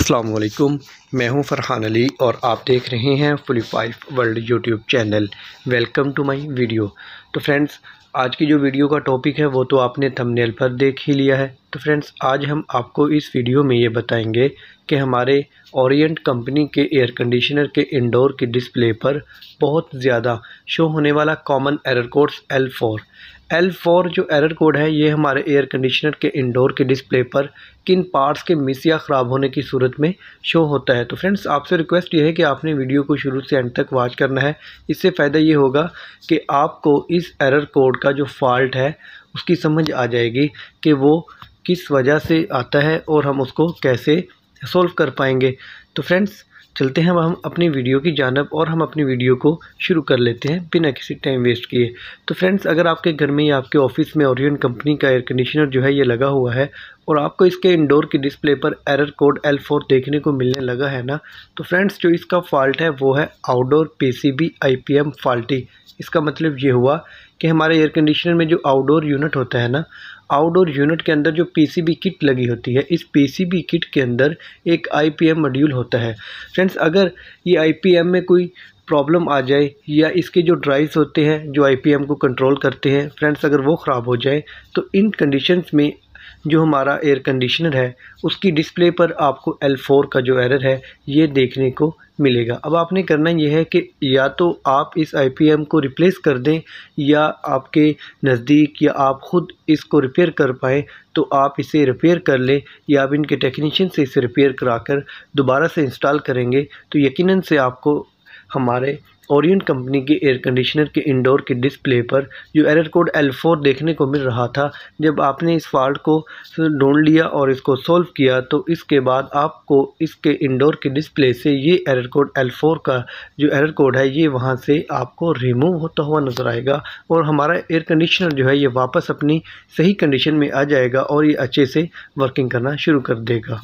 अस्सलाम वालेकुम, मैं हूं फ़रहान अली और आप देख रहे हैं fully five world YouTube channel. Welcome to my video. तो फ्रेंड्स, आज की जो वीडियो का टॉपिक है वो तो आपने थंबनेल पर देख ही लिया है। तो फ्रेंड्स, आज हम आपको इस वीडियो में ये बताएंगे कि हमारे ओरिएंट कंपनी के एयर कंडीशनर के इंडोर की डिस्प्ले पर बहुत ज़्यादा शो होने वाला कॉमन एरर कोड्स L4 जो एरर कोड है ये हमारे एयर कंडीशनर के इंडोर के डिस्प्ले पर किन पार्ट्स के मिस या ख़राब होने की सूरत में शो होता है। तो फ्रेंड्स, आपसे रिक्वेस्ट ये है कि आपने वीडियो को शुरू से एंड तक वॉच करना है। इससे फ़ायदा ये होगा कि आपको इस एरर कोड का जो फॉल्ट है उसकी समझ आ जाएगी कि वो किस वजह से आता है और हम उसको कैसे सॉल्व कर पाएंगे। तो फ्रेंड्स, चलते हैं हम अपनी वीडियो की जानब और हम अपनी वीडियो को शुरू कर लेते हैं बिना किसी टाइम वेस्ट किए। तो फ्रेंड्स, अगर आपके घर में या आपके ऑफिस में ओरिएंट कंपनी का एयर कंडीशनर जो है ये लगा हुआ है और आपको इसके इंडोर की डिस्प्ले पर एरर कोड L4 देखने को मिलने लगा है ना, तो फ्रेंड्स जो इसका फॉल्ट है वो है आउटडोर PCB IPM फॉल्टी। इसका मतलब ये हुआ कि हमारे एयर कंडीशनर में जो आउटडोर यूनिट होता है ना, आउटडोर यूनिट के अंदर जो PCB किट लगी होती है, इस PCB किट के अंदर एक IPM मॉड्यूल होता है। फ्रेंड्स, अगर ये IPM में कोई प्रॉब्लम आ जाए या इसके जो ड्राइव्स होते हैं जो IPM को कंट्रोल करते हैं, फ्रेंड्स अगर वो ख़राब हो जाए तो इन कंडीशंस में जो हमारा एयर कंडीशनर है उसकी डिस्प्ले पर आपको L4 का जो एरर है ये देखने को मिलेगा। अब आपने करना ये है कि या तो आप इस IPM को रिप्लेस कर दें या आपके नज़दीक या आप ख़ुद इसको रिपेयर कर पाएँ तो आप इसे रिपेयर कर लें, या आप इनके टेक्नीशियन से इसे रिपेयर कराकर दोबारा से इंस्टॉल करेंगे तो यकीनन से आपको हमारे ओरिएंट कंपनी के एयर कंडीशनर के इंडोर के डिस्प्ले पर जो एरर कोड L4 देखने को मिल रहा था, जब आपने इस फॉल्ट को ढूंढ लिया और इसको सॉल्व किया तो इसके बाद आपको इसके इंडोर के डिस्प्ले से ये एरर कोड L4 का जो एरर कोड है ये वहां से आपको रिमूव होता हुआ नज़र आएगा और हमारा एयर कंडीशनर जो है ये वापस अपनी सही कंडीशन में आ जाएगा और ये अच्छे से वर्किंग करना शुरू कर देगा।